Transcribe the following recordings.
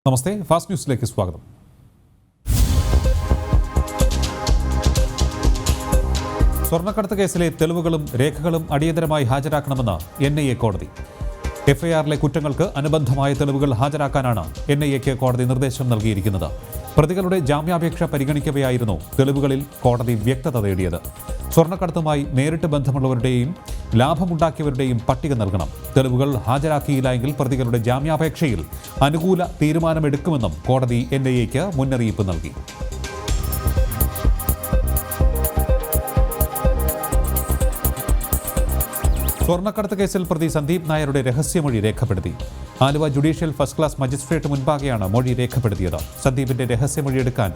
നമസ്തേ, fast ന്യൂസിലേക്ക് സ്വാഗതം. സ്വർണ്ണക്കടത്ത് കേസിലെ തെളിവുകളും രേഖകളും അടിയന്തരമായി ഹാജരാക്കണമെന്ന് NIA കോടതി. FIR-ലെ കുറ്റങ്ങൾക്ക് അനുബന്ധമായ തെളിവുകൾ ഹാജരാക്കാനാണ് NIA-ക്ക് കോടതി നിർദ്ദേശം നൽകിയിരിക്കുന്നത്. പ്രതികളുടെ ജാമ്യാപേക്ഷ പരിഗണിക്കവെയായിരുന്നു തെളിവുകളിൽ കോടതി വ്യക്തത തേടിയത്. സ്വർണ്ണക്കടത്തുമായി നേരിട്ട് ബന്ധമുള്ളവരുടെയും ലാഭമുണ്ടാക്കിയവരുടെയും പട്ടിക നൽകണം. തെളിവുകൾ ഹാജരാക്കിയില്ല എങ്കിൽ പ്രതികളുടെ ജാമ്യാപേക്ഷയിൽ അനുകൂല തീരുമാനമെടുക്കുമെന്നും കോടതി NIA-ക്ക് മുന്നറിയിപ്പ് നൽകി. സ്വർണ്ണക്കടത്ത് കേസിൽ പ്രതി സന്ദീപ് നായരുടെ രഹസ്യമൊഴി രേഖപ്പെടുത്തി. Aluva judicial first class magistrate മുൻപാകെയാണ് മൊഴി രേഖപ്പെടുത്തിയത്. സന്ദീപിന്റെ രഹസ്യമൊഴി എടുക്കാൻ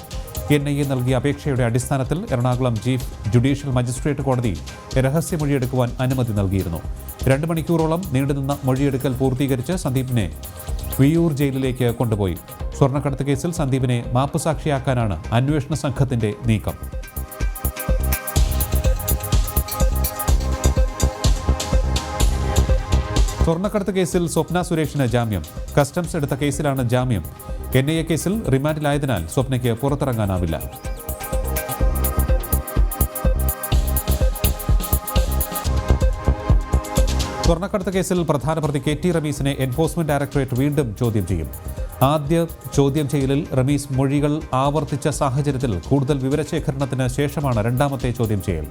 NIA നൽകിയ അപേക്ഷയുടെ അടിസ്ഥാനത്തിൽ എറണാകുളം ചീഫ് ജുഡീഷ്യൽ മജിസ്ട്രേറ്റ് കോടതി രഹസ്യമൊഴിയെടുക്കുവാൻ അനുമതി നൽകിയിരുന്നു. 2 മണിക്കൂറോളം നീണ്ടുനിന്ന മൊഴിയെടുക്കൽ പൂർത്തീകരിച്ച് സന്ദീപിനെ വിയ്യൂർ ജയിലിലേക്ക് കൊണ്ടുപോയി. സ്വർണ്ണക്കടത്ത് കേസിൽ സന്ദീപിനെ മാപ്പുസാക്ഷിയാക്കാനാണ് അന്വേഷണ സംഘത്തിന്റെ നീക്കം. സ്വർണ്ണക്കടത്ത് കേസിൽ സ്വപ്ന സുരേഷിന് ജാമ്യം. കസ്റ്റംസ് എടുത്ത കേസിലാണ് ജാമ്യം. NIA കേസിൽ റിമാൻഡിലായതിനാൽ സ്വപ്നയ്ക്ക് പുറത്തിറങ്ങാനാവില്ല. സ്വർണ്ണക്കടത്ത് കേസിൽ പ്രധാന പ്രതി KT റമീസിനെ എൻഫോഴ്സ്മെന്റ് ഡയറക്ടറേറ്റ് വീണ്ടും ചോദ്യം ചെയ്യും. ആദ്യ ചോദ്യം ചെയ്യലിൽ റമീസ് മൊഴികൾ ആവർത്തിച്ച സാഹചര്യത്തിൽ കൂടുതൽ വിവരശേഖരണത്തിന് ശേഷമാണ് രണ്ടാമത്തെ ചോദ്യം ചെയ്യൽ.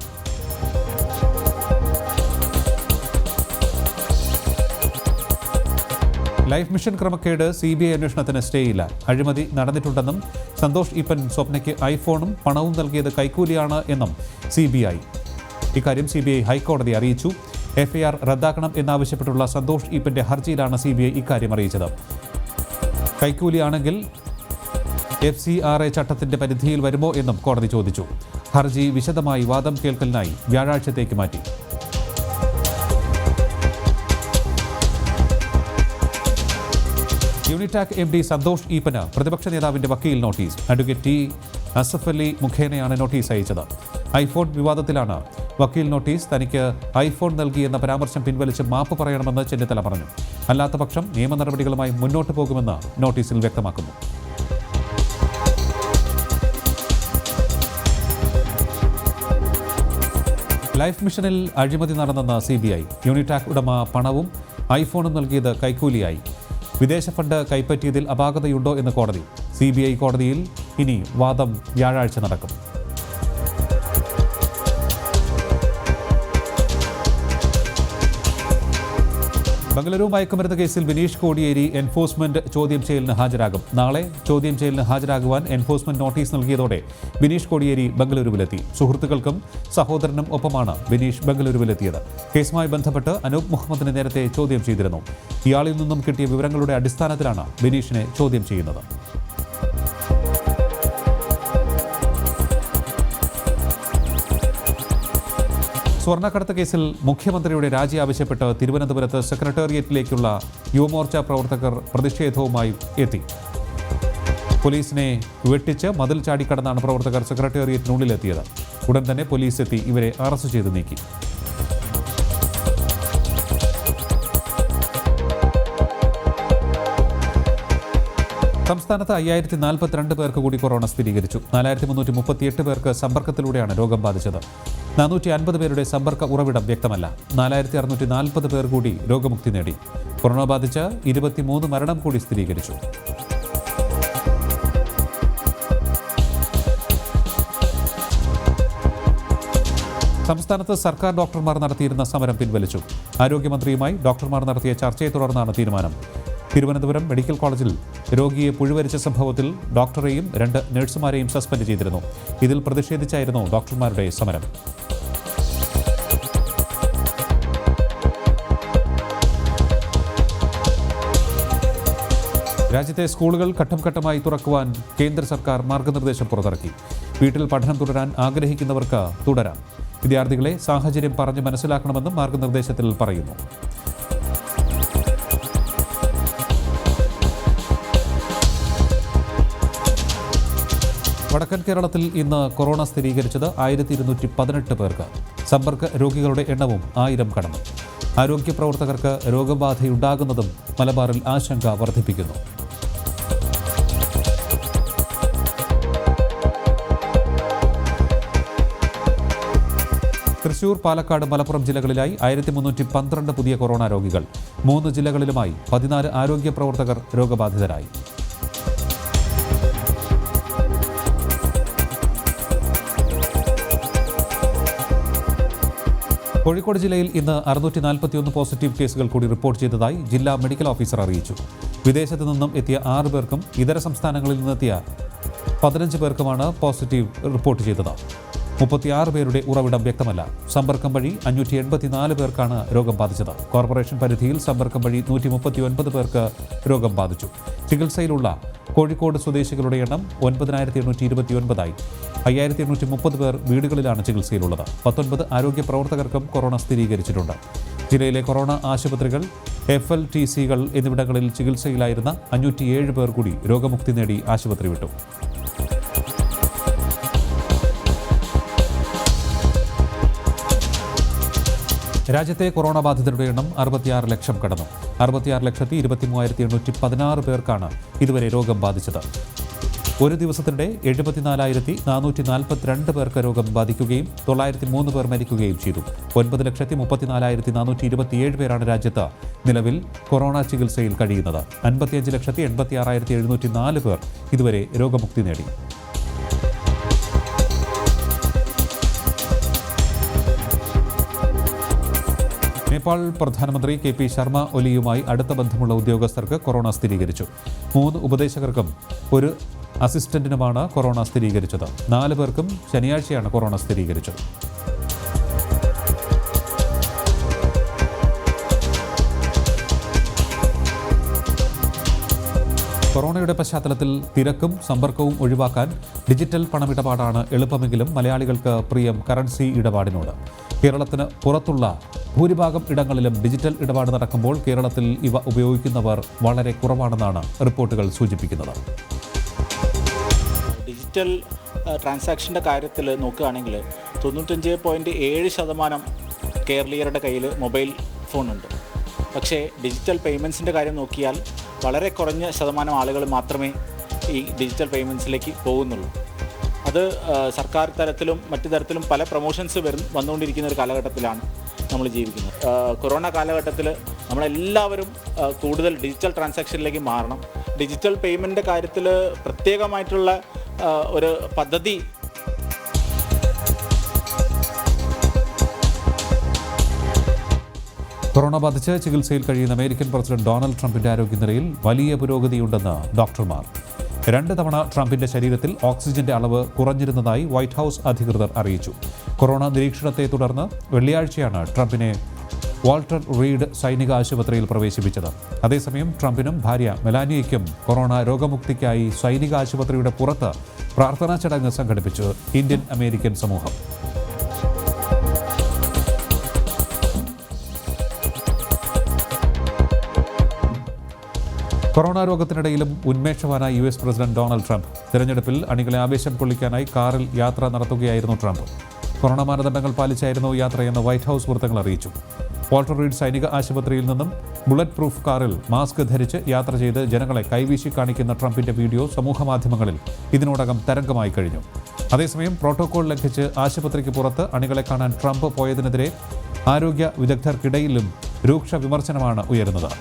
ലൈഫ് മിഷൻ ക്രമക്കേട് CBI അന്വേഷണത്തിന് സ്റ്റേയില്ല. അഴിമതി നടന്നിട്ടുണ്ടെന്നും സന്തോഷ് ഈപ്പൻ സ്വപ്നയ്ക്ക് ഐഫോണും പണവും നൽകിയത് കൈക്കൂലിയാണ് എന്നും CBI. ഇക്കാര്യം CBI ഹൈക്കോടതി അറിയിച്ചു. FIR റദ്ദാക്കണം എന്നാവശ്യപ്പെട്ടുള്ള സന്തോഷ് ഈപ്പന്റെ ഹർജിയിലാണ് CBI ഇക്കാര്യം അറിയിച്ചത്. കൈക്കൂലിയാണെങ്കിൽ FCRA ചട്ടത്തിന്റെ പരിധിയിൽ വരുമോ എന്നും കോടതി ചോദിച്ചു. ഹർജി വിശദമായി വാദം കേൾക്കലിനായി വ്യാഴാഴ്ചത്തേക്ക് മാറ്റി. യൂണിടാക് MD സന്തോഷ് ഈപ്പന് പ്രതിപക്ഷ നേതാവിന്റെ വക്കീൽ notice. Advocate T. Asaf Ali മുഖേനയാണ് നോട്ടീസ് അയച്ചത്. ഐഫോൺ വിവാദത്തിലാണ് വക്കീൽ നോട്ടീസ്. തനിക്ക് ഐഫോൺ നൽകിയെന്ന പരാമർശം പിൻവലിച്ച് മാപ്പ് പറയണമെന്ന് ചെന്നിത്തല പറഞ്ഞു. അല്ലാത്തപക്ഷം നിയമ നടപടികളുമായി മുന്നോട്ട് പോകുമെന്ന് നോട്ടീസിൽ വ്യക്തമാക്കുന്നു. ലൈഫ് മിഷനിൽ അഴിമതി നടന്നെന്ന് CBI. യൂണിടാക് ഉടമ പണവും ഐഫോണും നൽകിയത് കൈക്കൂലിയായി. വിദേശ ഫണ്ട് കൈപ്പറ്റിയതിൽ അപാകതയുണ്ടോ എന്ന് കോടതി. CBI കോടതിയിൽ ഇനി വാദം വ്യാഴാഴ്ച നടക്കും. ബംഗളൂരു മയക്കുമരുന്ന് കേസിൽ ബിനീഷ് കോടിയേരി എൻഫോഴ്സ്മെന്റ് ചോദ്യം ചെയ്യലിന് ഹാജരാകും. നാളെ ചോദ്യം ചെയ്യലിന് ഹാജരാകുവാൻ എൻഫോഴ്സ്മെന്റ് നോട്ടീസ് നൽകിയതോടെ ബിനീഷ് കോടിയേരി ബംഗളൂരുവിലെത്തി. സുഹൃത്തുക്കൾക്കും സഹോദരനും ഒപ്പമാണ് ബിനീഷ് ബംഗളൂരുവിലെത്തിയത്. കേസുമായി ബന്ധപ്പെട്ട് അനൂപ് മുഹമ്മദിനെ നേരത്തെ ചോദ്യം ചെയ്തിരുന്നു. ഇയാളിൽ നിന്നും കിട്ടിയ വിവരങ്ങളുടെ അടിസ്ഥാനത്തിലാണ് ബിനീഷിനെ ചോദ്യം ചെയ്യുന്നത്. സ്വർണ്ണക്കടത്ത് കേസിൽ മുഖ്യമന്ത്രിയുടെ രാജി ആവശ്യപ്പെട്ട് തിരുവനന്തപുരത്ത് സെക്രട്ടേറിയറ്റിലേക്കുള്ള യുവമോർച്ച പ്രവർത്തകർ പ്രതിഷേധവുമായി എത്തി. പോലീസിനെ വെട്ടിച്ച് മതിൽ ചാടിക്കടന്നാണ് പ്രവർത്തകർ സെക്രട്ടേറിയറ്റിനുള്ളിലെത്തിയത്. ഉടൻ തന്നെ പോലീസ് എത്തി ഇവരെ അറസ്റ്റ് ചെയ്ത് നീക്കി. സംസ്ഥാനത്ത് 5042 പേർക്ക് കൂടി കൊറോണ സ്ഥിരീകരിച്ചു. 4338 പേർക്ക് സമ്പർക്കത്തിലൂടെയാണ് രോഗം ബാധിച്ചത്. 450 പേരുടെ സമ്പർക്ക ഉറവിടം വ്യക്തമല്ല. 4640 പേർ കൂടി രോഗമുക്തി നേടി. കൊറോണ ബാധിച്ച് 23 മരണം കൂടി സ്ഥിരീകരിച്ചു. സംസ്ഥാനത്ത് സർക്കാർ ഡോക്ടർമാർ നടത്തിയിരുന്ന സമരം പിൻവലിച്ചു. ആരോഗ്യമന്ത്രിയുമായി ഡോക്ടർമാർ നടത്തിയ ചർച്ചയെ തുടർന്നാണ് തീരുമാനം. തിരുവനന്തപുരം മെഡിക്കൽ കോളേജിൽ രോഗിയെ പുഴുവരിച്ച സംഭവത്തിൽ ഡോക്ടറെയും 2 നഴ്സുമാരെയും സസ്പെൻഡ് ചെയ്തിരുന്നു. ഇതിൽ പ്രതിഷേധിച്ചായിരുന്നു ഡോക്ടർമാരുടെ സമരം. രാജ്യത്തെ സ്കൂളുകൾ ഘട്ടം ഘട്ടമായി തുറക്കുവാൻ കേന്ദ്ര സർക്കാർ മാർഗനിർദ്ദേശം പുറത്തിറക്കി. വീട്ടിൽ പഠനം തുടരാൻ ആഗ്രഹിക്കുന്നവർക്ക് തുടരാം. വിദ്യാർത്ഥികളെ സാഹചര്യം പറഞ്ഞ് മനസ്സിലാക്കണമെന്നും മാർഗനിർദ്ദേശത്തിൽ പറയുന്നു. വടക്കൻ കേരളത്തിൽ ഇന്ന് കൊറോണ സ്ഥിരീകരിച്ചത് 1218 പേർക്ക്. സമ്പർക്ക രോഗികളുടെ എണ്ണവും 1000 കടന്നു. ആരോഗ്യ പ്രവർത്തകർക്ക് രോഗബാധയുണ്ടാകുന്നതും മലബാറിൽ ആശങ്ക വർദ്ധിപ്പിക്കുന്നു. തൃശൂർ, പാലക്കാട്, മലപ്പുറം ജില്ലകളിലായി 1312 പുതിയ കൊറോണ രോഗികൾ. 3 ജില്ലകളിലുമായി 14 ആരോഗ്യ പ്രവർത്തകർ രോഗബാധിതരായി. കോഴിക്കോട് ജില്ലയിൽ ഇന്ന് 641 പോസിറ്റീവ് കേസുകൾ കൂടി റിപ്പോർട്ട് ചെയ്തതായി ജില്ലാ മെഡിക്കൽ ഓഫീസർ അറിയിച്ചു. വിദേശത്തു നിന്നും എത്തിയ 6 പേർക്കും ഇതര സംസ്ഥാനങ്ങളിൽ നിന്നെത്തിയ 15 പേർക്കുമാണ് പോസിറ്റീവ് റിപ്പോർട്ട് ചെയ്തത്. 36 പേരുടെ ഉറവിടം വ്യക്തമല്ല. സമ്പർക്കം വഴി 584 പേർക്കാണ് രോഗം ബാധിച്ചത്. കോർപ്പറേഷൻ പരിധിയിൽ സമ്പർക്കം വഴി 139 പേർക്ക് രോഗം ബാധിച്ചു. ചികിത്സയിലുള്ള കോഴിക്കോട് സ്വദേശികളുടെ എണ്ണം 9829 ആയി. 5830 പേർ വീടുകളിലാണ് ചികിത്സയിലുള്ളത്. 19 ആരോഗ്യ പ്രവർത്തകർക്കും കൊറോണ സ്ഥിരീകരിച്ചിട്ടുണ്ട്. ജില്ലയിലെ കൊറോണ ആശുപത്രികൾ, FLTCകൾ എന്നിവിടങ്ങളിൽ ചികിത്സയിലായിരുന്ന 507 പേർ കൂടി രോഗമുക്തി നേടി ആശുപത്രി വിട്ടു. രാജ്യത്തെ കൊറോണ ബാധിതരുടെ എണ്ണം 66 ലക്ഷം കടന്നു. 66,23,816 പേർക്കാണ് ഇതുവരെ രോഗം ബാധിച്ചത്. ഒരു ദിവസത്തിനിടെ 74,442 പേർക്ക് രോഗം ബാധിക്കുകയും 903 പേർ മരിക്കുകയും ചെയ്തു. 9,34,427 പേരാണ് രാജ്യത്ത് നിലവിൽ കൊറോണ ചികിത്സയിൽ കഴിയുന്നത്. 55,86,704 പേർ ഇതുവരെ രോഗമുക്തി നേടി. നേപ്പാൾ പ്രധാനമന്ത്രി KP ശർമ്മ ഒലിയുമായി അടുത്ത ബന്ധമുള്ള ഉദ്യോഗസ്ഥർക്ക് കൊറോണ സ്ഥിരീകരിച്ചു. 3 ഉപദേശകർക്കും 1 അസിസ്റ്റന്റിനുമാണ് കൊറോണ സ്ഥിരീകരിച്ചത്. 4 പേർക്കും ശനിയാഴ്ചയാണ് കൊറോണ സ്ഥിരീകരിച്ചത്. കൊറോണയുടെ പശ്ചാത്തലത്തിൽ തിരക്കും സമ്പർക്കവും ഒഴിവാക്കാൻ ഡിജിറ്റൽ പണമിടപാടാണ് എളുപ്പമെങ്കിലും മലയാളികൾക്ക് പ്രിയം കറൻസി ഇടപാടിനോട്. കേരളത്തിന് പുറത്തുള്ള ഭൂരിഭാഗം ഇടങ്ങളിലും ഡിജിറ്റൽ ഇടപാട് നടക്കുമ്പോൾ കേരളത്തിൽ ഇവ ഉപയോഗിക്കുന്നവർ വളരെ കുറവാണെന്നാണ് റിപ്പോർട്ടുകൾ സൂചിപ്പിക്കുന്നത്. ഡിജിറ്റൽ ട്രാൻസാക്ഷൻ്റെ കാര്യത്തിൽ നോക്കുകയാണെങ്കിൽ 95.7% കേരളീയരുടെ കയ്യിൽ മൊബൈൽ ഫോണുണ്ട്. പക്ഷേ ഡിജിറ്റൽ പേയ്മെൻറ്റ്സിൻ്റെ കാര്യം നോക്കിയാൽ വളരെ കുറഞ്ഞ ശതമാനം ആളുകൾ മാത്രമേ ഈ ഡിജിറ്റൽ പേയ്മെൻറ്റ്സിലേക്ക് പോകുന്നുള്ളൂ. അത് സർക്കാർ തലത്തിലും മറ്റു തരത്തിലും പല പ്രൊമോഷൻസ് വന്നുകൊണ്ടിരിക്കുന്ന ഒരു കാലഘട്ടത്തിലാണ് നമ്മൾ ജീവിക്കുന്നത്. കൊറോണ കാലഘട്ടത്തിൽ നമ്മളെല്ലാവരും കൂടുതൽ ഡിജിറ്റൽ ട്രാൻസാക്ഷനിലേക്ക് മാറണം. ഡിജിറ്റൽ പേയ്മെൻറ്റിൻ്റെ കാര്യത്തിൽ പ്രത്യേകമായിട്ടുള്ള ഒരു പദ്ധതി കൊറോണ ബാധിച്ച് ചികിത്സയിൽ കഴിയുന്ന അമേരിക്കൻ പ്രസിഡന്റ് ഡൊണാൾഡ് ട്രംപിന്റെ ആരോഗ്യനിലയിൽ വലിയ പുരോഗതിയുണ്ടെന്ന് ഡോക്ടർമാർ. 2 തവണ ട്രംപിന്റെ ശരീരത്തിൽ ഓക്സിജന്റെ അളവ് കുറഞ്ഞിരുന്നതായി വൈറ്റ് ഹൗസ് അധികൃതർ അറിയിച്ചു. കൊറോണ നിരീക്ഷണത്തെ തുടർന്ന് വെള്ളിയാഴ്ചയാണ് ട്രംപിനെ വാൾട്ടർ റീഡ് സൈനിക ആശുപത്രിയിൽ പ്രവേശിപ്പിച്ചത്. അതേസമയം ട്രംപിനും ഭാര്യ മെലാനിയയ്ക്കും കൊറോണ രോഗമുക്തിക്കായി സൈനിക ആശുപത്രിയുടെ പുറത്ത് പ്രാർത്ഥനാ ചടങ്ങ് സംഘടിപ്പിച്ചു ഇന്ത്യൻ അമേരിക്കൻ സമൂഹം. കൊറോണ രോഗത്തിനിടയിലും ഉന്മേഷവാനായ US പ്രസിഡന്റ് ഡൊണാൾഡ് ട്രംപ് തിരഞ്ഞെടുപ്പിൽ അണികളെ ആവേശം കൊള്ളിക്കാനായി കാറിൽ യാത്ര നടത്തുകയായിരുന്നു. ട്രംപ് കൊറോണ മാനദണ്ഡങ്ങൾ പാലിച്ചായിരുന്നു യാത്രയെന്ന് വൈറ്റ് ഹൗസ് വൃത്തങ്ങൾ അറിയിച്ചു. വാൾട്ടർ റീഡ് സൈനിക ആശുപത്രിയിൽ നിന്നും ബുള്ളറ്റ് പ്രൂഫ് കാറിൽ മാസ്ക് ധരിച്ച് യാത്ര ചെയ്ത് ജനങ്ങളെ കൈവീശി കാണിക്കുന്ന ട്രംപിന്റെ വീഡിയോ സമൂഹമാധ്യമങ്ങളിൽ ഇതിനോടകം തരംഗമായി കഴിഞ്ഞു. അതേസമയം പ്രോട്ടോകോൾ ലംഘിച്ച് ആശുപത്രിക്ക് പുറത്ത് അണികളെ കാണാൻ ട്രംപ് പോയതിനെതിരെ ആരോഗ്യ വിദഗ്ധർക്കിടയിലും രൂക്ഷ വിമർശനമാണ് ഉയരുന്നത്.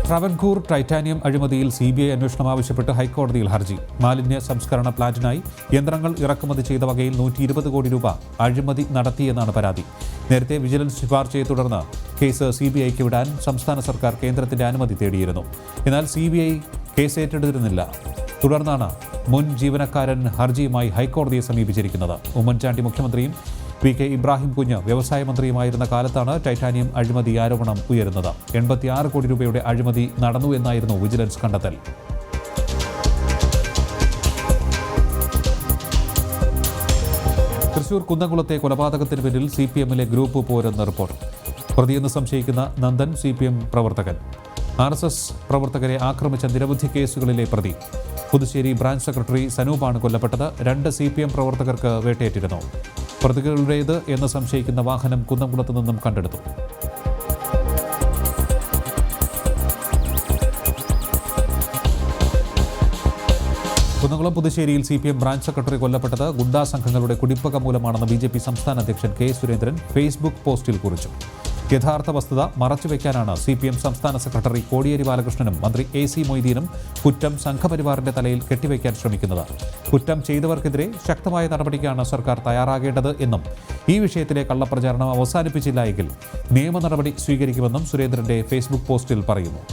ട്രാവൻകൂർ ടൈറ്റാനിയം അഴിമതിയിൽ CBI അന്വേഷണം ആവശ്യപ്പെട്ട് ഹൈക്കോടതിയിൽ ഹർജി. മാലിന്യ സംസ്കരണ പ്ലാന്റിനായി യന്ത്രങ്ങൾ ഇറക്കുമതി ചെയ്ത വകയിൽ 120 കോടി രൂപ അഴിമതി നടത്തിയെന്നാണ് പരാതി. നേരത്തെ വിജിലൻസ് ശുപാർശയെ തുടർന്ന് കേസ് CBIക്ക് വിടാൻ സംസ്ഥാന സർക്കാർ കേന്ദ്രത്തിന്റെ അനുമതി തേടിയിരുന്നു. എന്നാൽ CBI കേസ് ഏറ്റെടുത്തിരുന്നില്ല. തുടർന്നാണ് മുൻ ജീവനക്കാരൻ ഹർജിയുമായി ഹൈക്കോടതിയെ സമീപിച്ചിരിക്കുന്നത്. ഉമ്മൻചാണ്ടി മുഖ്യമന്ത്രിയും PK ഇബ്രാഹിം കുഞ്ഞ് വ്യവസായ മന്ത്രിയുമായിരുന്ന കാലത്താണ് ടൈറ്റാനിയം അഴിമതി ആരോപണം ഉയരുന്നത്. 86 കോടി രൂപയുടെ അഴിമതി നടന്നു എന്നായിരുന്നു വിജിലൻസ് കണ്ടെത്തൽ. തൃശൂർ കുന്നംകുളത്തെ കൊലപാതകത്തിന് പിന്നിൽ CPMലെ ഗ്രൂപ്പ് പോരെന്ന് റിപ്പോർട്ട്. പ്രതിയെന്ന് സംശയിക്കുന്ന നന്ദൻ CPM പ്രവർത്തകൻ. RSS പ്രവർത്തകരെ ആക്രമിച്ച നിരവധി കേസുകളിലെ പ്രതി. പുതുശ്ശേരി ബ്രാഞ്ച് സെക്രട്ടറി സനൂപാണ് കൊല്ലപ്പെട്ടത്. 2 CPM പ്രവർത്തകർക്ക് വേട്ടയേറ്റിരുന്നു. പ്രതികളുടേത് എന്ന് സംശയിക്കുന്ന വാഹനം കുന്നംകുളത്ത് നിന്നും കണ്ടെടുത്തു. കുന്നംകുളം പുതുശ്ശേരിയിൽ CPM ബ്രാഞ്ച് സെക്രട്ടറി കൊല്ലപ്പെട്ടത് ഗുണ്ടാ സംഘങ്ങളുടെ കുടിപ്പക മൂലമാണെന്ന് BJP സംസ്ഥാന അധ്യക്ഷൻ കെ സുരേന്ദ്രൻ ഫേസ്ബുക്ക് പോസ്റ്റിൽ കുറിച്ചു. യഥാർത്ഥ വസ്തുത മറച്ചുവെക്കാനാണ് CPM സംസ്ഥാന സെക്രട്ടറി കോടിയേരി ബാലകൃഷ്ണനും മന്ത്രി AC മൊയ്തീനും കുറ്റം സംഘപരിവാറിന്റെ തലയിൽ കെട്ടിവയ്ക്കാൻ ശ്രമിക്കുന്നത്. കുറ്റം ചെയ്തവർക്കെതിരെ ശക്തമായ നടപടിക്കാണ് സർക്കാർ തയ്യാറാകേണ്ടത് എന്നും ഈ വിഷയത്തിലെ കള്ളപ്രചാരണം അവസാനിപ്പിച്ചില്ല എങ്കിൽ നിയമ നടപടി സ്വീകരിക്കുമെന്നും സുരേന്ദ്രന്റെ ഫേസ്ബുക്ക് പോസ്റ്റിൽ പറയുന്നു.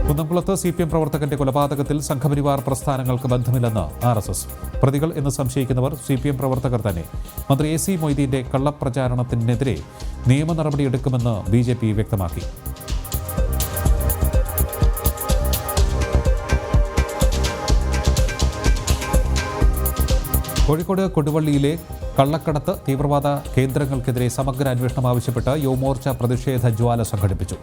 കുന്നംകുളത്ത് CPM പ്രവർത്തകന്റെ കൊലപാതകത്തിൽ സംഘപരിവാർ പ്രസ്ഥാനങ്ങൾക്ക് ബന്ധമില്ലെന്ന് RSS. പ്രതികൾ എന്ന് സംശയിക്കുന്നവർ CPM പ്രവർത്തകർ തന്നെ. മന്ത്രി AC മൊയ്തീന്റെ കള്ളപ്രചാരണത്തിനെതിരെ നിയമ നടപടിയെടുക്കുമെന്ന് BJP വ്യക്തമാക്കി. കോഴിക്കോട് കൊടുവള്ളിയിലെ കള്ളക്കടത്ത് തീവ്രവാദ കേന്ദ്രങ്ങൾക്കെതിരെ സമഗ്ര അന്വേഷണം ആവശ്യപ്പെട്ട് യുവമോർച്ച പ്രതിഷേധ ജ്വാല സംഘടിപ്പിച്ചു.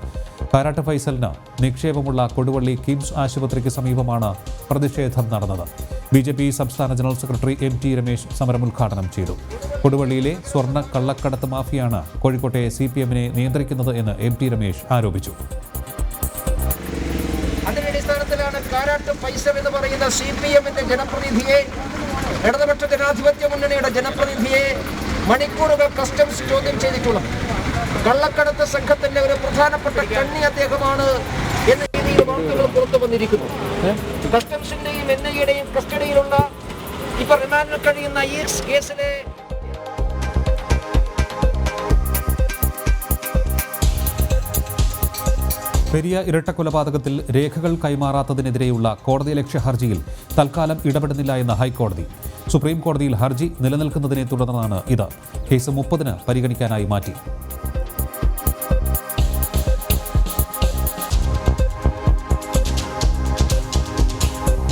കാരാട്ട് ഫൈസലിന് നിക്ഷേപമുള്ള കൊടുവള്ളി കിംസ് ആശുപത്രിക്ക് സമീപമാണ് പ്രതിഷേധം നടന്നത്. BJP സംസ്ഥാന ജനറൽ സെക്രട്ടറി MT രമേശ് സമരം ഉദ്ഘാടനം ചെയ്തു. കൊടുവള്ളിയിലെ സ്വർണ്ണ കള്ളക്കടത്ത് മാഫിയാണ് കോഴിക്കോട്ടെ CPMനെ നിയന്ത്രിക്കുന്നത് എന്ന് MT രമേശ് ആരോപിച്ചു. അതിനടിസ്ഥാനത്തിലാണ് കാരാട്ട് ഫൈസൽ എന്ന് പറയുന്ന CPMന്റെ ജനപ്രതിനിധിയെ, ഇടതുപക്ഷ ജനാധിപത്യ മുന്നണിയുടെ ജനപ്രതിനിധിയെ മണിക്കൂറുകൾ കസ്റ്റംസ് ചോദ്യം ചെയ്തിട്ടുള്ളത്. കള്ളക്കടത്ത് സംഘത്തിന്റെ ഒരു പ്രധാനപ്പെട്ട കണ്ണി അദ്ദേഹമാണ് എന്ന രീതിയിൽ വാർത്തകൾ പുറത്തു വന്നിരിക്കുന്നു. കസ്റ്റംസിന്റെയും NIAയുടെയും കസ്റ്റഡിയിലുള്ള ഇപ്പൊ റിമാൻഡിൽ കഴിയുന്ന ഈ കേസിലെ പെരിയ ഇരട്ടക്കൊലപാതകത്തിൽ രേഖകൾ കൈമാറാത്തതിനെതിരെയുള്ള കോടതിയലക്ഷ്യ ഹർജിയിൽ തൽക്കാലം ഇടപെടുന്നില്ല എന്ന് ഹൈക്കോടതി. സുപ്രീം കോടതിയിൽ ഹർജി നിലനിൽക്കുന്നതിനെ തുടർന്നാണ് ഇത്. കേസ് 30-ന് പരിഗണിക്കാനായി മാറ്റി.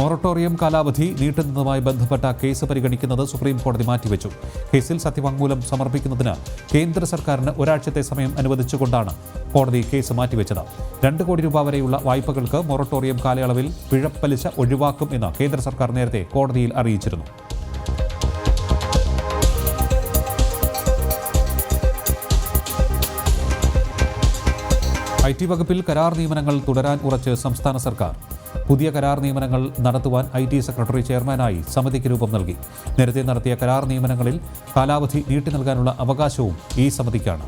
മൊറട്ടോറിയം കാലാവധി നീട്ടുന്നതുമായി ബന്ധപ്പെട്ട കേസ് പരിഗണിക്കുന്നത് സുപ്രീം കോടതി മാറ്റിവെച്ചു. കേസിൽ സത്യവാങ്മൂലം സമർപ്പിക്കുന്നതിന് കേന്ദ്ര സർക്കാരിന് ഒരാഴ്ചത്തെ സമയം അനുവദിച്ചുകൊണ്ടാണ് കോടതി കേസ് മാറ്റിവെച്ചത്. 2 കോടി രൂപ വരെയുള്ള വായ്പകൾക്ക് മൊറട്ടോറിയം കാലയളവിൽ പിഴപ്പലിശ ഒഴിവാക്കും എന്ന് കേന്ദ്ര സർക്കാർ നേരത്തെ കോടതിയിൽ അറിയിച്ചിരുന്നു. IT വകുപ്പിൽ കരാർ നിയമനങ്ങൾ തുടരാൻ ഉറച്ച് സംസ്ഥാന സർക്കാർ. പുതിയ കരാർ നിയമനങ്ങൾ നടത്തുവാൻ IT സെക്രട്ടറി ചെയർമാനായി സമിതിക്ക് രൂപം നൽകി. നേരത്തെ നടത്തിയ കരാർ നിയമനങ്ങളിൽ കാലാവധി നീട്ടി നൽകാനുള്ള അവകാശവും ഈ സമിതിക്കാണ്.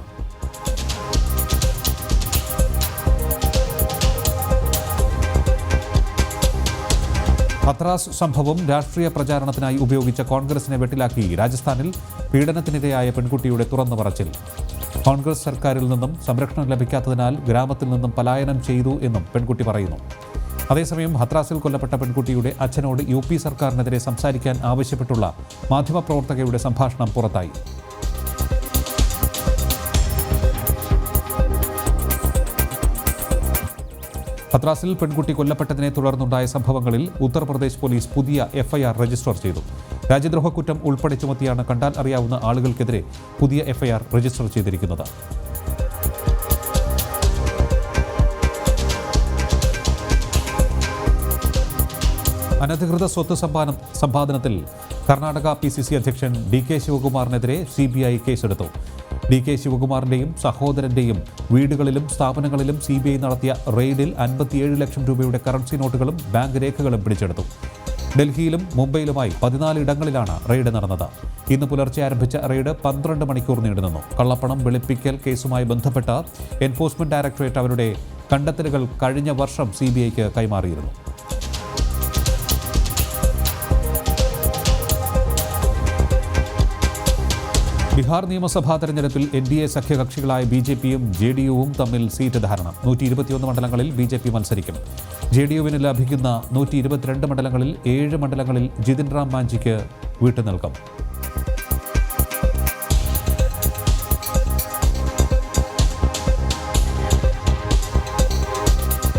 ഹത്രാസ് സംഭവം രാഷ്ട്രീയ പ്രചാരണത്തിനായി ഉപയോഗിച്ച കോൺഗ്രസിനെ വെട്ടിലാക്കി രാജസ്ഥാനിൽ പീഡനത്തിനിരയായ പെൺകുട്ടിയുടെ തുറന്നു പറച്ചിൽ. കോൺഗ്രസ് സർക്കാരിൽ നിന്നും സംരക്ഷണം ലഭിക്കാത്തതിനാൽ ഗ്രാമത്തിൽ നിന്നും പലായനം ചെയ്തു എന്നും പെൺകുട്ടി പറയുന്നു. അതേസമയം ഹത്രാസിൽ കൊല്ലപ്പെട്ട പെൺകുട്ടിയുടെ അച്ഛനോട് UP സർക്കാരിനെതിരെ സംസാരിക്കാൻ ആവശ്യപ്പെട്ടുള്ള മാധ്യമപ്രവർത്തകയുടെ സംഭാഷണം പുറത്തായി. ഹത്രാസിൽ പെൺകുട്ടി കൊല്ലപ്പെട്ടതിനെ തുടർന്നുണ്ടായ സംഭവങ്ങളിൽ ഉത്തർപ്രദേശ് പോലീസ് പുതിയ FIR രജിസ്റ്റർ ചെയ്തു. രാജ്യദ്രോഹ കുറ്റം ഉൾപ്പെടെ ചുമത്തിയാണ് കണ്ടാൽ അറിയാവുന്ന ആളുകൾക്കെതിരെ പുതിയ FIR രജിസ്റ്റർ ചെയ്തിരിക്കുന്നത്. അനധികൃത സ്വത്ത് സമ്പാദനത്തിൽ കർണാടക PCC അധ്യക്ഷൻ DK ശിവകുമാറിനെതിരെ CBI കേസെടുത്തു. DK ശിവകുമാറിന്റെയും സഹോദരന്റെയും വീടുകളിലും സ്ഥാപനങ്ങളിലും CBI നടത്തിയ റെയ്ഡിൽ 57 ലക്ഷം രൂപയുടെ കറൻസി നോട്ടുകളും ബാങ്ക് രേഖകളും പിടിച്ചെടുത്തു. ഡൽഹിയിലും മുംബൈയിലുമായി 14 ഇടങ്ങളിലാണ് റെയ്ഡ് നടന്നത്. ഇന്ന് പുലർച്ചെ ആരംഭിച്ച റെയ്ഡ് 12 മണിക്കൂർ നീണ്ടുനിന്നു. കള്ളപ്പണം വെളുപ്പിക്കൽ കേസുമായി ബന്ധപ്പെട്ട് എൻഫോഴ്സ്മെന്റ് ഡയറക്ടറേറ്റ് അവരുടെ കണ്ടെത്തലുകൾ കഴിഞ്ഞ വർഷം CBIക്ക് കൈമാറിയിരുന്നു. ബീഹാർ നിയമസഭാ തെരഞ്ഞെടുപ്പിൽ NDA സഖ്യകക്ഷികളായ BJPയും JDUവും തമ്മിൽ സീറ്റ് ധാരണ. 121 മണ്ഡലങ്ങളിൽ BJP മത്സരിക്കും. JDUവിന് ലഭിക്കുന്ന 122 മണ്ഡലങ്ങളിൽ 7 മണ്ഡലങ്ങളിൽ ജിതിൻ റാം മാഞ്ചിക്ക് വിട്ടുനിൽക്കും.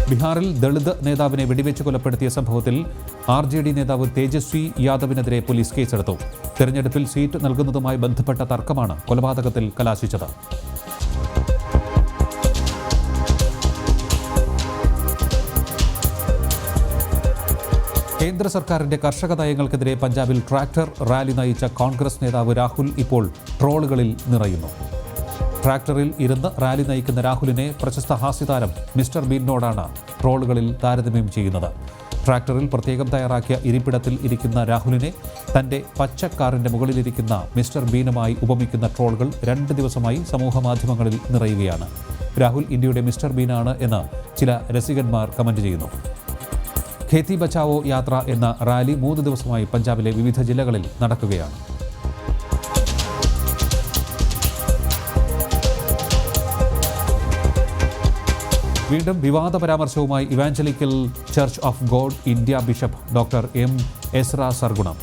ബീഹാറിൽ ദളിത് നേതാവിനെ വെടിവെച്ച് കൊലപ്പെടുത്തിയ സംഭവത്തിൽ RJD നേതാവ് തേജസ്വി യാദവിനെതിരെ പോലീസ് കേസെടുത്തു. തെരഞ്ഞെടുപ്പിൽ സീറ്റ് നൽകുന്നതുമായി ബന്ധപ്പെട്ട തർക്കമാണ് കൊലപാതകത്തിൽ കലാശിച്ചത്. കേന്ദ്ര സർക്കാരിന്റെ കർഷക നയങ്ങൾക്കെതിരെ പഞ്ചാബിൽ ട്രാക്ടർ റാലി നയിച്ച കോൺഗ്രസ് നേതാവ് രാഹുൽ ഇപ്പോൾ ട്രോളുകളിൽ നിറയുന്നു. ട്രാക്ടറിൽ ഇരുന്ന് റാലി നയിക്കുന്ന രാഹുലിനെ പ്രശസ്ത ഹാസ്യതാരം മിസ്റ്റർ ബീനോടാണ് ട്രോളുകളിൽ താരതമ്യം ചെയ്യുന്നത്. ട്രാക്ടറിൽ പ്രത്യേകം തയ്യാറാക്കിയ ഇരിപ്പിടത്തിൽ ഇരിക്കുന്ന രാഹുലിനെ തൻ്റെ പച്ചക്കാറിൻ്റെ മുകളിലിരിക്കുന്ന മിസ്റ്റർ ബീനുമായി ഉപമിക്കുന്ന ട്രോളുകൾ 2 ദിവസമായി സമൂഹമാധ്യമങ്ങളിൽ നിറയുകയാണ്. രാഹുൽ ഇന്ത്യയുടെ മിസ്റ്റർ ബീനാണ് എന്ന് ചില രസികന്മാർ കമന്റ് ചെയ്യുന്നു. ഖേത്തി ബച്ചാവോ യാത്ര എന്ന റാലി 3 ദിവസമായി പഞ്ചാബിലെ വിവിധ ജില്ലകളിൽ നടക്കുകയാണ്. വീണ്ടും വിവാദ പരാമർശവുമായി evangelical church of God India bishop doctor M Ezra Sargunam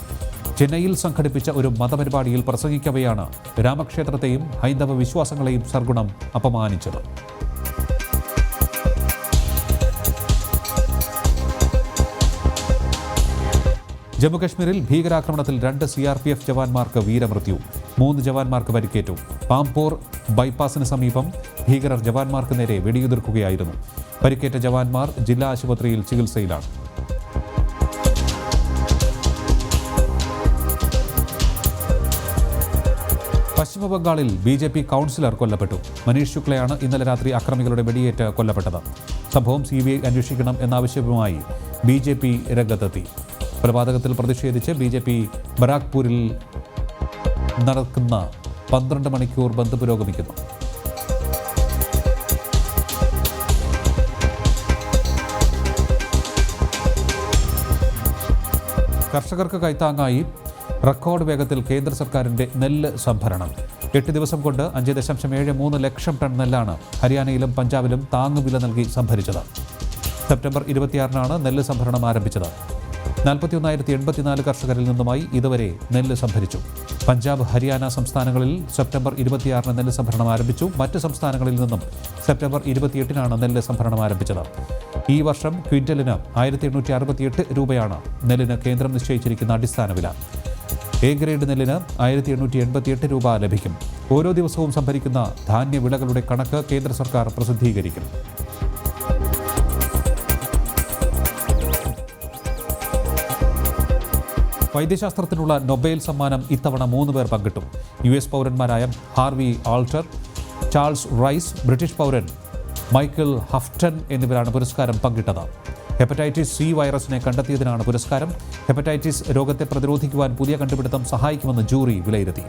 ചെന്നൈയിൽ സംഘടിപ്പിച്ച ഒരു മതപരിപാടിയിൽ പ്രസംഗിക്കവെയാണ് രാമക്ഷേത്രത്തെയും ഹൈന്ദവ വിശ്വാസങ്ങളെയും സർഗുണം അപമാനിച്ചത്. ജമ്മുകശ്മീരിൽ ഭീകരാക്രമണത്തിൽ 2 CRPF ജവാന്മാർക്ക് വീരമൃത്യു, 3 ജവാന്മാർക്ക് പരിക്കേറ്റു. പാംപോർ ബൈപ്പാസിന് സമീപം ഭീകരർ ജവാന്മാർക്ക് നേരെ വെടിയുതിർക്കുകയായിരുന്നു. പരിക്കേറ്റ ജവാന്മാർ ജില്ലാ ആശുപത്രിയിൽ ചികിത്സയിലാണ്. പശ്ചിമബംഗാളിൽ BJP കൗൺസിലർ കൊല്ലപ്പെട്ടു. മനീഷ് ശുക്ലയാണ് ഇന്നലെ രാത്രി അക്രമികളുടെ വെടിയേറ്റ് കൊല്ലപ്പെട്ടത്. സംഭവം CBI അന്വേഷിക്കണം എന്നാവശ്യവുമായി BJP രംഗത്തെത്തി. കൊലപാതകത്തിൽ പ്രതിഷേധിച്ച് BJP ബരാക്പൂരിൽ നടക്കുന്ന 12 മണിക്കൂർ ബന്ദ് പുരോഗമിക്കുന്നു. കർഷകർക്ക് കൈത്താങ്ങായി റെക്കോർഡ് വേഗത്തിൽ കേന്ദ്ര സർക്കാരിൻ്റെ നെല്ല് സംഭരണം. 8 ദിവസം കൊണ്ട് 5.73 ലക്ഷം ടൺ നെല്ലാണ് ഹരിയാനയിലും പഞ്ചാബിലും താങ്ങുവില നൽകി സംഭരിച്ചത്. സെപ്റ്റംബർ 26-നാണ് നെല്ല് സംഭരണം ആരംഭിച്ചത്. 41,084 കർഷകരിൽ നിന്നുമായി ഇതുവരെ നെല്ല് സംഭരിച്ചു. പഞ്ചാബ്, ഹരിയാന സംസ്ഥാനങ്ങളിൽ സെപ്റ്റംബർ 26-ന് നെല്ല് സംഭരണം ആരംഭിച്ചു. മറ്റ് സംസ്ഥാനങ്ങളിൽ നിന്നും സെപ്റ്റംബർ 28-നാണ് നെല്ല് സംഭരണം ആരംഭിച്ചത്. ഈ വർഷം ക്വിൻ്റലിന് 1,868 രൂപയാണ് നെല്ലിന് കേന്ദ്രം നിശ്ചയിച്ചിരിക്കുന്ന അടിസ്ഥാന വില. എ ഗ്രേഡ് നെല്ലിന് 1,888 രൂപ ലഭിക്കും. ഓരോ ദിവസവും സംഭരിക്കുന്ന ധാന്യവിളകളുടെ കണക്ക് കേന്ദ്ര സർക്കാർ പ്രസിദ്ധീകരിക്കും. വൈദ്യശാസ്ത്രത്തിനുള്ള നൊബേൽ സമ്മാനം ഇത്തവണ 3 പേർ പങ്കിട്ടു. US പൗരന്മാരായ Harvey Alter, Charles Rice, British പൗരൻ മൈക്കിൾ ഹഫ്റ്റൺ എന്നിവരാണ് പുരസ്കാരം പങ്കിട്ടത്. ഹെപ്പറ്റൈറ്റിസ് C വൈറസിനെ കണ്ടെത്തിയതിനാണ് പുരസ്കാരം. ഹെപ്പറ്റൈറ്റിസ് രോഗത്തെ പ്രതിരോധിക്കുവാൻ പുതിയ കണ്ടുപിടുത്തം സഹായിക്കുമെന്ന് ജൂറി വിലയിരുത്തി.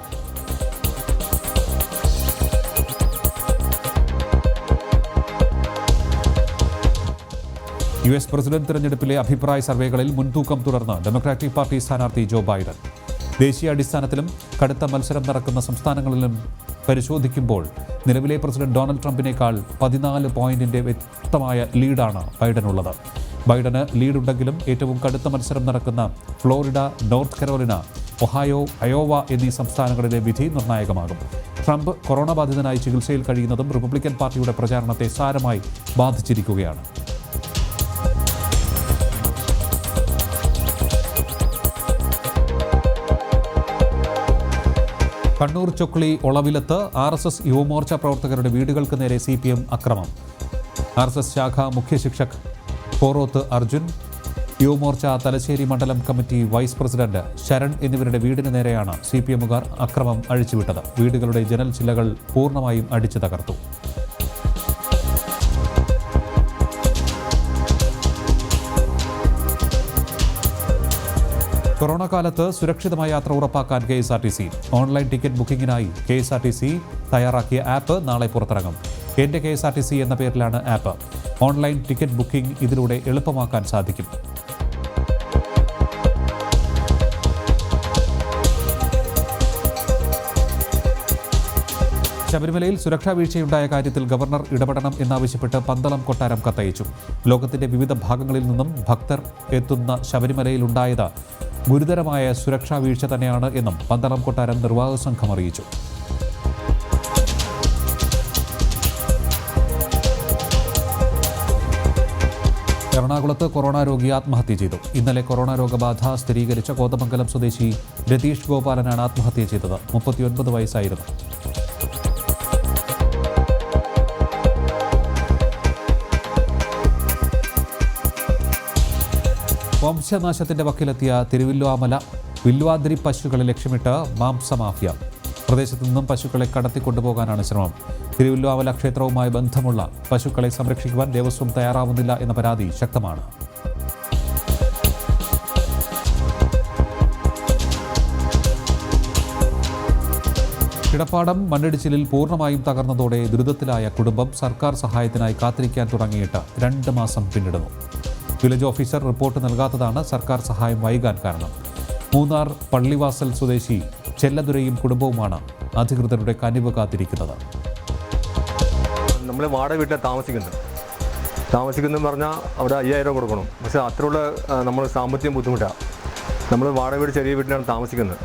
US പ്രസിഡന്റ് തിരഞ്ഞെടുപ്പിലെ അഭിപ്രായ സർവേകളിൽ മുൻതൂക്കം തുടർന്ന് ഡെമോക്രാറ്റിക് പാർട്ടി സ്ഥാനാർത്ഥി ജോ ബൈഡൻ. ദേശീയ അടിസ്ഥാനത്തിലും കടുത്ത മത്സരം നടക്കുന്ന സംസ്ഥാനങ്ങളിലും പരിശോധിക്കുമ്പോൾ നിലവിലെ പ്രസിഡന്റ് ഡൊണാൾഡ് ട്രംപിനേക്കാൾ 14 പോയിന്റിന്റെ വ്യക്തമായ ലീഡാണ് ബൈഡനുള്ളത്. ബൈഡന് ലീഡുണ്ടെങ്കിലും ഏറ്റവും കടുത്ത മത്സരം നടക്കുന്ന Florida, North Carolina, Ohio, Iowa എന്നീ സംസ്ഥാനങ്ങളിലെ വിധി നിർണായകമാകും. ട്രംപ് കൊറോണ ബാധിതനായി ചികിത്സയിൽ കഴിയുന്നതും റിപ്പബ്ലിക്കൻ പാർട്ടിയുടെ പ്രചാരണത്തെ സാരമായി ബാധിച്ചിരിക്കുകയാണ്. കണ്ണൂർ ചൊക്ലി ഒളവിലത്ത് RSS യുവമോർച്ച പ്രവർത്തകരുടെ വീടുകൾക്ക് നേരെ CPM അക്രമം. RSS ശാഖ മുഖ്യ ശിക്ഷക് പോറോത്ത് അർജുൻ, യുവമോർച്ച തലശ്ശേരി മണ്ഡലം കമ്മിറ്റി വൈസ് പ്രസിഡന്റ് ശരൺ എന്നിവരുടെ വീടിന് നേരെയാണ് CPMകാർ അക്രമം അഴിച്ചുവിട്ടത്. വീടുകളുടെ ജനൽ ചില്ലകൾ പൂർണ്ണമായും അടിച്ചു തകർത്തു. കൊറോണ കാലത്ത് സുരക്ഷിതമായ യാത്ര ഉറപ്പാക്കാൻ KSRTC. ഓൺലൈൻ ടിക്കറ്റ് ബുക്കിംഗിനായി KSRTC തയ്യാറാക്കിയ ആപ്പ് നാളെ പുറത്തിറങ്ങും. എൻ്റെ KSRTC എന്ന പേരിലാണ് ആപ്പ്. ഓൺലൈൻ ടിക്കറ്റ് ബുക്കിംഗ് ഇതിലൂടെ എളുപ്പമാക്കാൻ സാധിക്കും. ശബരിമലയിൽ സുരക്ഷാ വീഴ്ചയുണ്ടായ കാര്യത്തിൽ ഗവർണർ ഇടപെടണം എന്നാവശ്യപ്പെട്ട് പന്തളം കൊട്ടാരം കത്തയച്ചു. ലോകത്തിന്റെ വിവിധ ഭാഗങ്ങളിൽ നിന്നും ഭക്തർ എത്തുന്ന ശബരിമലയിലുണ്ടായത് ഗുരുതരമായ സുരക്ഷാ വീഴ്ച തന്നെയാണ് എന്നും പന്തളം കൊട്ടാരം നിർവാഹക സംഘം അറിയിച്ചു. എറണാകുളത്ത് കൊറോണ രോഗി ആത്മഹത്യ ചെയ്തു. ഇന്നലെ കൊറോണ രോഗബാധ സ്ഥിരീകരിച്ച കോതമംഗലം സ്വദേശി രതീഷ് ഗോപാലനാണ് ആത്മഹത്യ ചെയ്തത്. 39 വയസ്സായിരുന്നു. വംശനാശത്തിന്റെ വക്കിലെത്തിയ തിരുവില്ലുവാമല വില്വാതിരി പശുക്കളെ ലക്ഷ്യമിട്ട് മാംസമാഫിയ. പ്രദേശത്തു നിന്നും പശുക്കളെ കടത്തിക്കൊണ്ടുപോകാനാണ് ശ്രമം. തിരുവല്ലുവാവല ക്ഷേത്രവുമായി ബന്ധമുള്ള പശുക്കളെ സംരക്ഷിക്കുവാൻ ദേവസ്വം തയ്യാറാവുന്നില്ല എന്ന പരാതി ശക്തമാണ്. കിടപ്പാടം മണ്ണിടിച്ചിലിൽ പൂർണ്ണമായും തകർന്നതോടെ ദുരിതത്തിലായ കുടുംബം സർക്കാർ സഹായത്തിനായി കാത്തിരിക്കാൻ തുടങ്ങിയിട്ട് 2 മാസം പിന്നിടുന്നു. വില്ലേജ് ഓഫീസർ റിപ്പോർട്ട് നൽകാത്തതാണ് സർക്കാർ സഹായം വൈകാൻ കാരണം. മൂന്നാർ പള്ളിവാസൽ സ്വദേശി ചെല്ലദുരയും കുടുംബവുമാണ് അധികൃതരുടെ കനിവ് കാത്തിരിക്കുന്നത്. നമ്മൾ വാടക വീട്ടിൽ താമസിക്കുന്നതെന്ന് പറഞ്ഞാൽ അവിടെ 5000 രൂപ കൊടുക്കണം. പക്ഷേ അത്രയുള്ള നമ്മൾ സാമ്പത്തികം ബുദ്ധിമുട്ടാണ്. നമ്മൾ വാടക വീട് ചെറിയ വീട്ടിലാണ് താമസിക്കുന്നത്.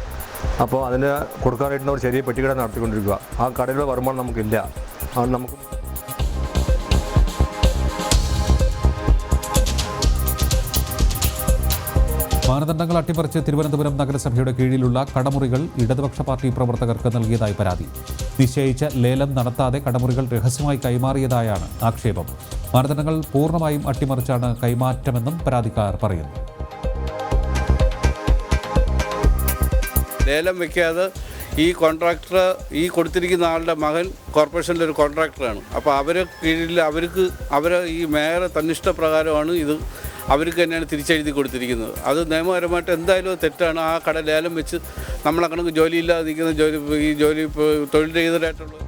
അപ്പോൾ അതിന് കൊടുക്കാനായിട്ട് നമ്മൾ ചെറിയ പെട്ടിക്കട നടത്തിക്കൊണ്ടിരിക്കുക. ആ കടയിലുള്ള വരുമാനം നമുക്കില്ല. അതുകൊണ്ട് നമുക്ക് മാനദണ്ഡങ്ങൾ അട്ടിമറിച്ച് തിരുവനന്തപുരം നഗരസഭയുടെ കീഴിലുള്ള കടമുറികൾ ഇടതുപക്ഷ പാർട്ടി പ്രവർത്തകർക്ക് നൽകിയതായി പരാതി. നിശ്ചയിച്ച ലേലം നടത്താതെ കടമുറികൾ രഹസ്യമായി കൈമാറിയതായാണ് ആക്ഷേപം. മാനദണ്ഡങ്ങൾ പൂർണ്ണമായും അട്ടിമറിച്ചാണ് കൈമാറ്റമെന്നും പരാതിക്കാർ പറയുന്നു. ലേലം വയ്ക്കാതെ ഈ കോൺട്രാക്ടർ ഈ കൊടുത്തിരിക്കുന്ന ആളുടെ മകൻ കോർപ്പറേഷനിലെ ഒരു കോൺട്രാക്ടറാണ്. അപ്പോൾ അവരെ കീഴിൽ അവരെ ഈ മേയർ തന്നിഷ്ടപ്രകാരമാണ് ഇത് അവർക്ക് തന്നെയാണ് തിരിച്ചെഴുതി കൊടുത്തിരിക്കുന്നത്. അത് നിയമപരമായിട്ട് എന്തായാലും അത് തെറ്റാണ്. ആ കട ലേലം വെച്ച് നമ്മളെ കണക്ക് ജോലിയില്ലാതെ നിൽക്കുന്ന ഈ ജോലി തൊഴിൽ രഹിതരായിട്ടുള്ളത്.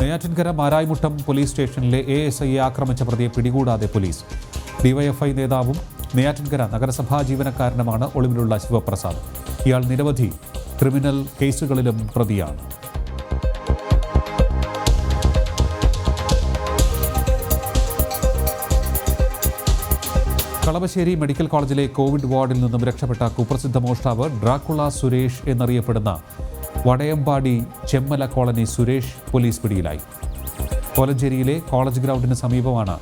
നെയ്യാറ്റിൻകര മാരായ്മുട്ടം പോലീസ് സ്റ്റേഷനിലെ ASIയെ ആക്രമിച്ച പ്രതിയെ പിടികൂടാതെ പോലീസ്. DYFI നേതാവും നെയ്യാറ്റിൻകര നഗരസഭാ ജീവനക്കാരനുമാണ് ഒളിവിലുള്ള ശിവപ്രസാദ്. ഇയാൾ നിരവധി ക്രിമിനൽ കേസുകളിലും പ്രതിയാണ്. കളമശ്ശേരി മെഡിക്കൽ കോളേജിലെ കോവിഡ് വാർഡിൽ നിന്നും രക്ഷപ്പെട്ട കുപ്രസിദ്ധ മോഷ്ടാവ് ഡ്രാക്കുള സുരേഷ് എന്നറിയപ്പെടുന്ന വടയമ്പാടി ചെമ്മല കോളനി സുരേഷ് പോലീസ് പിടിയിലായി. കോലഞ്ചേരിയിലെ കോളേജ് ഗ്രൗണ്ടിന് സമീപമാണ്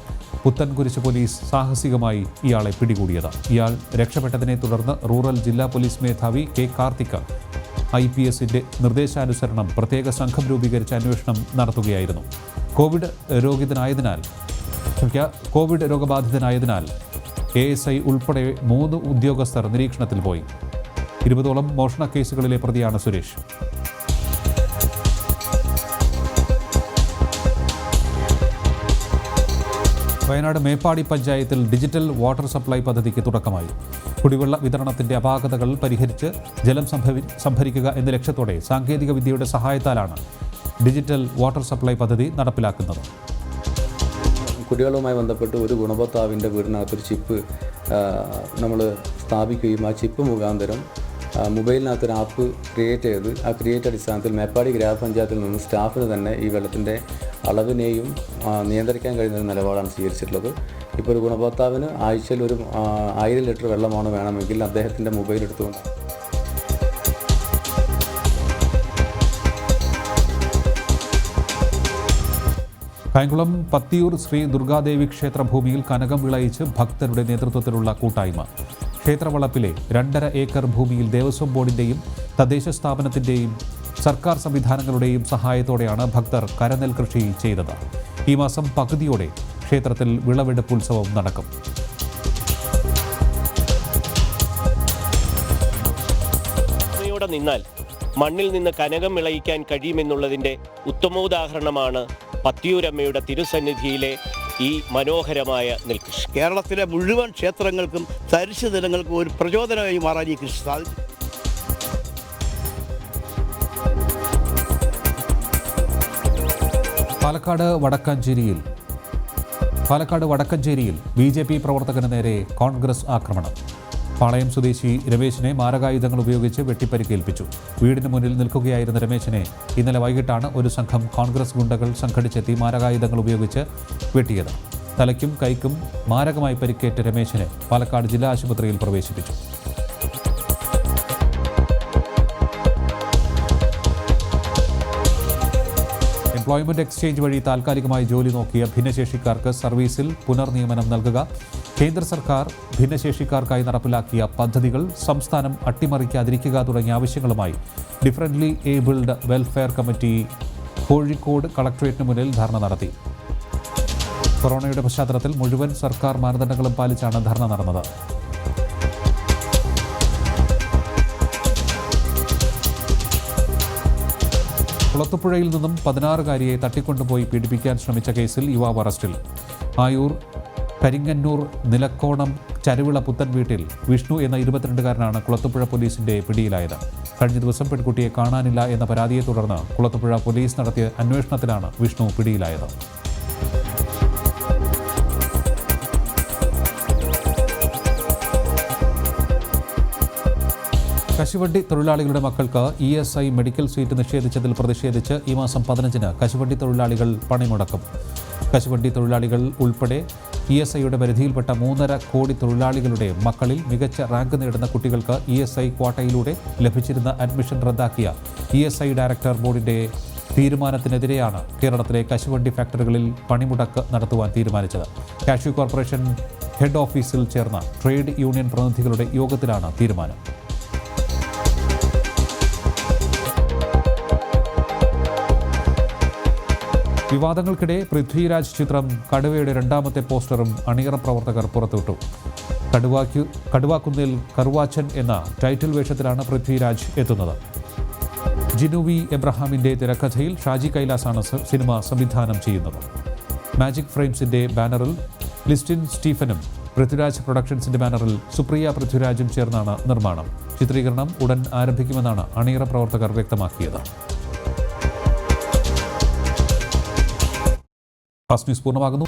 പുത്തൻകുരിശ് പോലീസ് സാഹസികമായി ഇയാളെ പിടികൂടിയത്. ഇയാൾ രക്ഷപ്പെട്ടതിനെ തുടർന്ന് റൂറൽ ജില്ലാ പോലീസ് മേധാവി K. കാർത്തിക് IPSന്റെ നിർദ്ദേശാനുസരണം പ്രത്യേക സംഘം രൂപീകരിച്ച് അന്വേഷണം നടത്തുകയായിരുന്നു. കോവിഡ് രോഗബാധിതനായതിനാൽ ASI ഉൾപ്പെടെ 3 ഉദ്യോഗസ്ഥർ നിരീക്ഷണത്തിൽ പോയി. 20ഓളം മോഷണ കേസുകളിലെ പ്രതിയാണ് സുരേഷ്. വയനാട് മേപ്പാടി പഞ്ചായത്തിൽ ഡിജിറ്റൽ വാട്ടർ സപ്ലൈ പദ്ധതിക്ക് തുടക്കമായി. കുടിവെള്ള വിതരണത്തിന്റെ അപാകതകൾ പരിഹരിച്ച് ജലം സംഭരിക്കുക എന്ന ലക്ഷ്യത്തോടെ സാങ്കേതിക വിദ്യയുടെ സഹായത്താലാണ് ഡിജിറ്റൽ വാട്ടർ സപ്ലൈ പദ്ധതി നടപ്പിലാക്കുന്നത്. കുടിവെള്ളവുമായി ബന്ധപ്പെട്ട് ഒരു ഗുണഭോക്താവിൻ്റെ വീടിനകത്തൊരു ചിപ്പ് നമ്മൾ സ്ഥാപിക്കുകയും ആ ചിപ്പ് മുഖാന്തരം മൊബൈലിനകത്തൊരു ആപ്പ് ക്രിയേറ്റ് ചെയ്ത് ആ ക്രിയേറ്റ് അടിസ്ഥാനത്തിൽ മേപ്പാടി ഗ്രാമപഞ്ചായത്തിൽ നിന്ന് സ്റ്റാഫിന് തന്നെ ഈ വെള്ളത്തിൻ്റെ അളവിനെയും നിയന്ത്രിക്കാൻ കഴിയുന്ന ഒരു നിലപാടാണ് സ്വീകരിച്ചിട്ടുള്ളത്. ഇപ്പോൾ ഒരു ഗുണഭോക്താവിന് ആഴ്ചയിൽ ഒരു 1000 ലിറ്റർ വെള്ളമാണ് വേണമെങ്കിൽ അദ്ദേഹത്തിൻ്റെ മൊബൈൽ എടുത്തുകൊണ്ട് കായംകുളം പത്തിയൂർ ശ്രീ ദുർഗാദേവി ക്ഷേത്ര ഭൂമിയിൽ കനകം വിളയിച്ച് ഭക്തരുടെ നേതൃത്വത്തിലുള്ള കൂട്ടായ്മ. ക്ഷേത്രവളപ്പിലെ 2.5 ഏക്കർ ഭൂമിയിൽ ദേവസ്വം ബോർഡിൻ്റെയും തദ്ദേശ സ്ഥാപനത്തിൻ്റെയും സർക്കാർ സംവിധാനങ്ങളുടെയും സഹായത്തോടെയാണ് ഭക്തർ കരനെൽ കൃഷി ചെയ്തത്. ഈ മാസം പകുതിയോടെ ക്ഷേത്രത്തിൽ വിളവെടുപ്പ് ഉത്സവം നടക്കും. നിന്നാൽ മണ്ണിൽ നിന്ന് കനകം വിളയിക്കാൻ കഴിയുമെന്നുള്ളതിൻ്റെ ഉത്തമോദാഹരണമാണ് പത്തിയൂരമ്മയുടെ തിരുസന്നിധിയിലെ ഈ മനോഹരമായ നെൽകൃഷി. കേരളത്തിലെ മുഴുവൻ ക്ഷേത്രങ്ങൾക്കും തരിശു നിലങ്ങൾക്കും ഒരു പ്രചോദനമായി മാറാൻ ഈ കൃഷി സാധിച്ചു. പാലക്കാട് വടക്കഞ്ചേരിയിൽ BJP പ്രവർത്തകന് നേരെ കോൺഗ്രസ് ആക്രമണം. പാളയം സ്വദേശി രമേശിനെ മാരകായുധങ്ങൾ ഉപയോഗിച്ച് വെട്ടിപ്പരിക്കേൽപ്പിച്ചു. വീടിന് മുന്നിൽ നിൽക്കുകയായിരുന്ന രമേശിനെ ഇന്നലെ വൈകിട്ടാണ് ഒരു സംഘം കോൺഗ്രസ് ഗുണ്ടകൾ സംഘടിച്ചെത്തി മാരകായുധങ്ങൾ ഉപയോഗിച്ച് വെട്ടിയത്. തലയ്ക്കും കൈക്കും മാരകമായി പരിക്കേറ്റ രമേശിനെ പാലക്കാട് ജില്ലാ ആശുപത്രിയിൽ പ്രവേശിപ്പിച്ചു. എംപ്ലോയ്മെന്റ് എക്സ്ചേഞ്ച് വഴി താൽക്കാലികമായി ജോലി നോക്കിയ ഭിന്നശേഷിക്കാർക്ക് സർവീസിൽ പുനർനിയമനം നൽകുക. കേന്ദ്ര സർക്കാർ ഭിന്നശേഷിക്കാർക്കായി നടപ്പിലാക്കിയ പദ്ധതികൾ സംസ്ഥാനം അട്ടിമറിക്കാതിരിക്കുക തുടങ്ങിയ ആവശ്യങ്ങളുമായി differently abled welfare committee Kozhikode കളക്ടറേറ്റിന് മുന്നിൽ ധർണ നടത്തി. കൊറോണയുടെ പശ്ചാത്തലത്തിൽ മുഴുവൻ സർക്കാർ മാനദണ്ഡങ്ങളും പാലിച്ചാണ് ധർണ നടന്നത്. കുളത്തുപുഴയിൽ നിന്നും 16-കാരിയെ തട്ടിക്കൊണ്ടുപോയി പീഡിപ്പിക്കാൻ ശ്രമിച്ച കേസിൽ യുവാവ് അറസ്റ്റിൽ. ആയൂർ കരിങ്ങന്നൂർ നിലക്കോണം ചരുവിള പുത്തൻ വീട്ടിൽ വിഷ്ണു എന്ന 22-കാരനാണ് കുളത്തുപുഴ പോലീസിന്റെ പിടിയിലായത്. കഴിഞ്ഞ ദിവസം പെൺകുട്ടിയെ കാണാനില്ല എന്ന പരാതിയെ തുടർന്ന് കുളത്തുപുഴ പോലീസ് നടത്തിയ അന്വേഷണത്തിലാണ് വിഷ്ണു പിടിയിലായത്. കശുവണ്ടി തൊഴിലാളികളുടെ മക്കൾക്ക് ESI മെഡിക്കൽ സീറ്റ് നിഷേധിച്ചതിൽ പ്രതിഷേധിച്ച് ഈ മാസം 15-ന് കശുവണ്ടി തൊഴിലാളികൾ പണിമുടക്കും. കശുവണ്ടി തൊഴിലാളികൾ ഉൾപ്പെടെ ESIയുടെ പരിധിയിൽപ്പെട്ട 3.5 കോടി തൊഴിലാളികളുടെ മക്കളിൽ മികച്ച റാങ്ക് നേടുന്ന കുട്ടികൾക്ക് ESI ക്വാട്ടയിലൂടെ ലഭിച്ചിരുന്ന അഡ്മിഷൻ റദ്ദാക്കിയ ESI ഡയറക്ടർ ബോർഡിന്റെ തീരുമാനത്തിനെതിരെയാണ് കേരളത്തിലെ കശുവണ്ടി ഫാക്ടറികളിൽ പണിമുടക്ക് നടത്തുവാൻ തീരുമാനിച്ചത്. കാഷ്യൂ കോർപ്പറേഷൻ ഹെഡ് ഓഫീസിൽ ചേർന്ന ട്രേഡ് യൂണിയൻ പ്രതിനിധികളുടെ യോഗത്തിലാണ് തീരുമാനം. വിവാദങ്ങൾക്കിടെ പൃഥ്വിരാജ് ചിത്രം കടുവയുടെ 2ാമത്തെ പോസ്റ്ററും അണിയറ പ്രവർത്തകർ പുറത്തുവിട്ടു. കടുവാക്കുന്നിൽ കറുവാച്ചൻ എന്ന ടൈറ്റിൽ വേഷത്തിലാണ് പൃഥ്വിരാജ് എത്തുന്നത്. ജിനുവി എബ്രഹാമിൻ്റെ തിരക്കഥയിൽ ഷാജി കൈലാസാണ് സിനിമ സംവിധാനം ചെയ്യുന്നത്. മാജിക് ഫ്രെയിംസിൻ്റെ ബാനറിൽ ലിസ്റ്റിൻ സ്റ്റീഫനും പൃഥ്വിരാജ് പ്രൊഡക്ഷൻസിൻ്റെ ബാനറിൽ സുപ്രിയ പൃഥ്വിരാജും ചേർന്നാണ് നിർമ്മാണം. ചിത്രീകരണം ഉടൻ ആരംഭിക്കുമെന്നാണ് അണിയറ പ്രവർത്തകർ വ്യക്തമാക്കിയത്. ഫാസ്റ്റ് ന്യൂസ് പൂർണ്ണമാകുന്നു.